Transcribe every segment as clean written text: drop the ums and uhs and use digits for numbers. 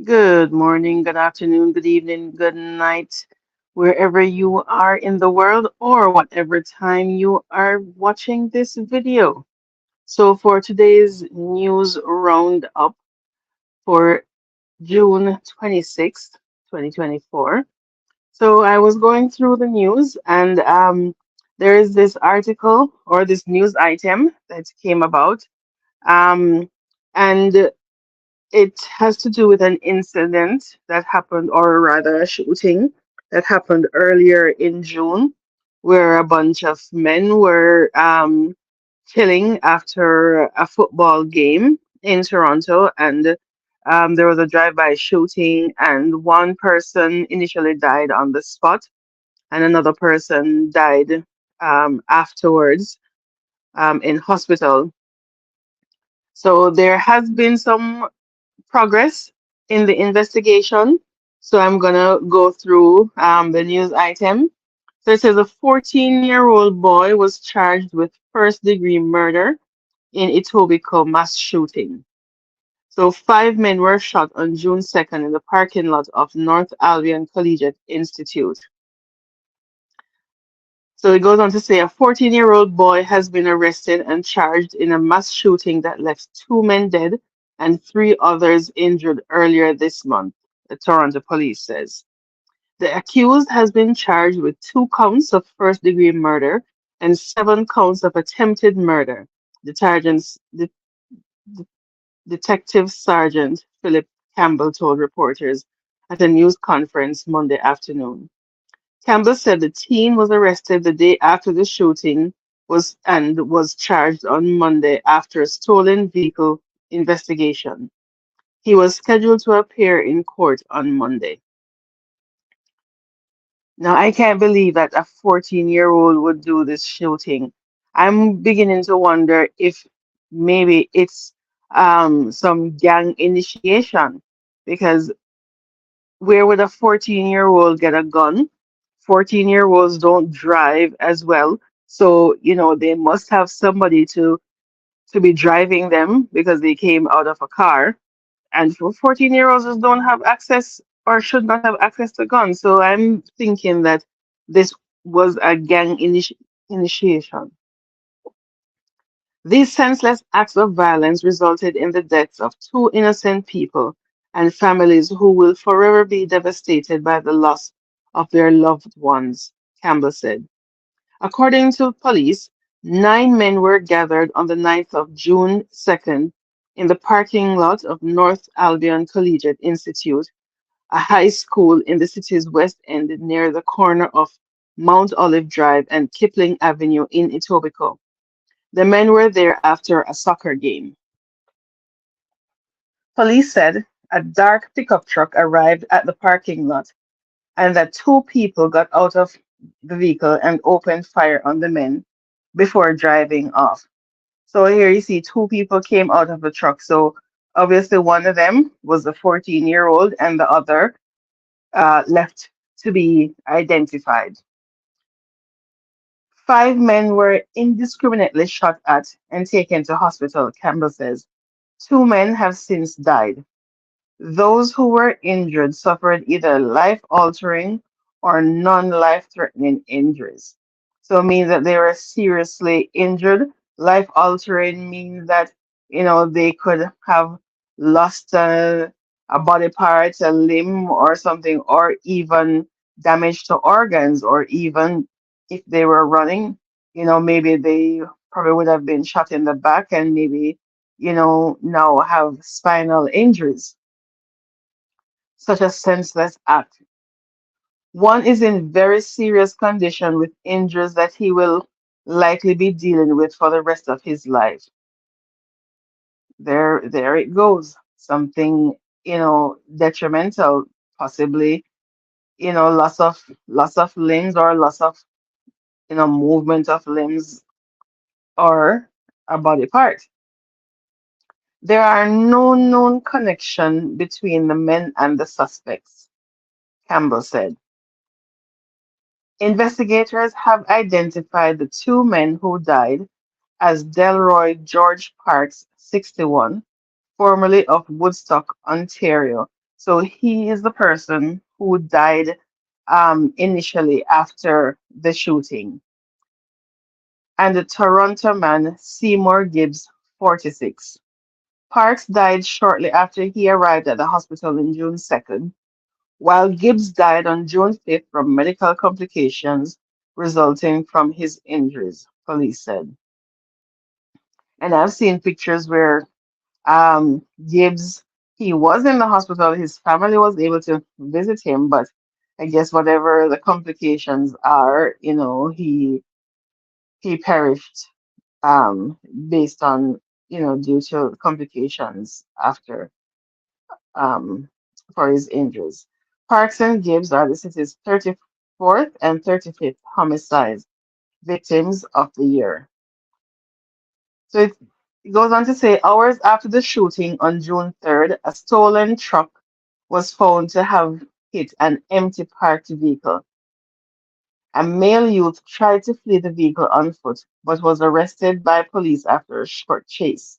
Good morning, good afternoon, good evening, good night, wherever you are in the world or whatever time you are watching this video. So, for today's news roundup for June 26th, 2024. So, I was going through the news and there is this article or this news item that came about. Um, and It has to do with an incident that happened, or rather, a shooting that happened earlier in June, where a bunch of men were chilling after a football game in Toronto, and there was a drive-by shooting, and one person initially died on the spot, and another person died afterwards in hospital. So there has been some progress in the investigation. So I'm gonna go through the news item. So it says a 14-year-old boy was charged with first-degree murder in Etobicoke mass shooting. So five men were shot on June 2nd in the parking lot of North Albion Collegiate Institute. So it goes on to say a 14-year-old boy has been arrested and charged in a mass shooting that left two men dead and three others injured earlier this month, the Toronto police says. The accused has been charged with two counts of first-degree murder and seven counts of attempted murder, De- Detective Sergeant Philip Campbell told reporters at a news conference Monday afternoon. Campbell said the teen was arrested the day after the shooting was charged on Monday after a stolen vehicle investigation. He was scheduled to appear in court on Monday. Now, I can't believe that a 14-year-old would do this shooting. I'm beginning to wonder if maybe it's some gang initiation because where would a 14-year-old get a gun? 14-year-olds don't drive as well. So, they must have somebody to be driving them because they came out of a car. And for 14-year-olds just don't have access or should not have access to guns. So I'm thinking that this was a initiation. These senseless acts of violence resulted in the deaths of two innocent people and families who will forever be devastated by the loss of their loved ones, Campbell said. According to police, nine men were gathered on the 9th of June 2nd in the parking lot of North Albion Collegiate Institute, a high school in the city's west end near the corner of Mount Olive Drive and Kipling Avenue in Etobicoke. The men were there after a soccer game. Police said a dark pickup truck arrived at the parking lot and that two people got out of the vehicle and opened fire on the men before driving off. So here you see two people came out of the truck. So obviously one of them was the 14-year-old and the other left to be identified. Five men were indiscriminately shot at and taken to hospital, Campbell says. Two men have since died. Those who were injured suffered either life-altering or non-life-threatening injuries. So it means that they were seriously injured. Life-altering means that, they could have lost a body part, a limb or something, or even damage to organs, or even if they were running, maybe they probably would have been shot in the back and maybe, now have spinal injuries. Such a senseless act. One is in very serious condition with injuries that he will likely be dealing with for the rest of his life. There it goes. Something, detrimental, possibly, loss of limbs or loss of, movement of limbs or a body part. There are no known connection between the men and the suspects, Campbell said. Investigators have identified the two men who died as Delroy George Parks, 61, formerly of Woodstock, Ontario, So he is the person who died initially after the shooting. And the Toronto man, Seymour Gibbs, 46. Parks died shortly after he arrived at the hospital on June 2nd, while Gibbs died on June 5th from medical complications resulting from his injuries, police said. And I've seen pictures where Gibbs, he was in the hospital, his family was able to visit him, but I guess whatever the complications are, he perished um, based on, due to complications after um, for his injuries. Parks and Gibbs are the city's 34th and 35th homicide victims of the year. So it goes on to say hours after the shooting on June 3rd, a stolen truck was found to have hit an empty parked vehicle. A male youth tried to flee the vehicle on foot but was arrested by police after a short chase.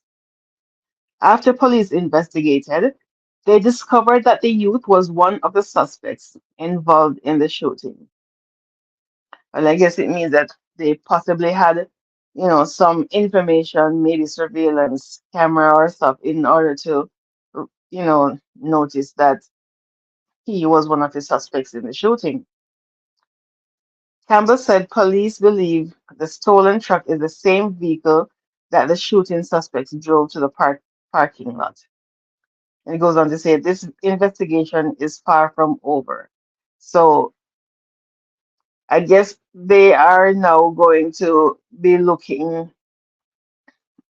After police investigated, they discovered that the youth was one of the suspects involved in the shooting. Well, I guess it means that they possibly had, some information, maybe surveillance camera or stuff, in order to, notice that he was one of the suspects in the shooting. Campbell said police believe the stolen truck is the same vehicle that the shooting suspects drove to the parking lot. And it goes on to say this investigation is far from over. So I guess they are now going to be looking,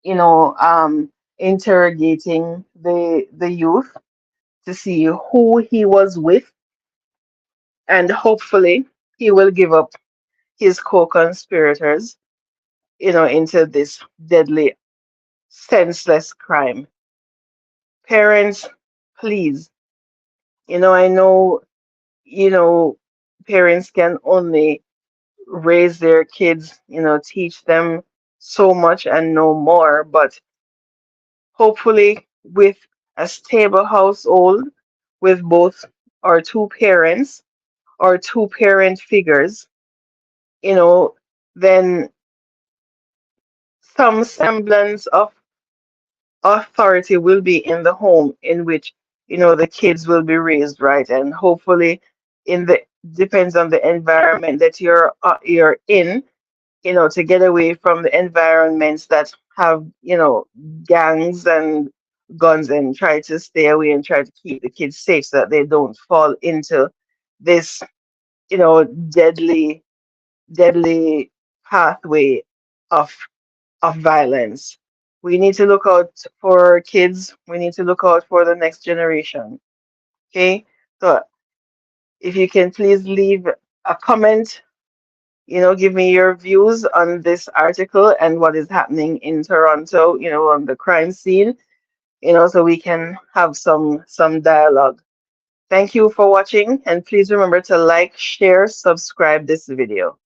you know, um, interrogating the youth to see who he was with, and hopefully he will give up his co-conspirators, into this deadly, senseless crime. Parents, please, I know, you know, parents can only raise their kids, teach them so much and no more, but hopefully with a stable household with both our two parents or two parent figures, you know, then some semblance of authority will be in the home in which, the kids will be raised right. And hopefully in the depends on the environment that you're in, to get away from the environments that have, gangs and guns, and try to stay away and try to keep the kids safe so that they don't fall into this, deadly, deadly pathway of violence. We need to look out for our kids. We need to look out for the next generation. Okay? So if you can please leave a comment, give me your views on this article and what is happening in Toronto, on the crime scene, so we can have some dialogue. Thank you for watching, and please remember to like, share, subscribe this video.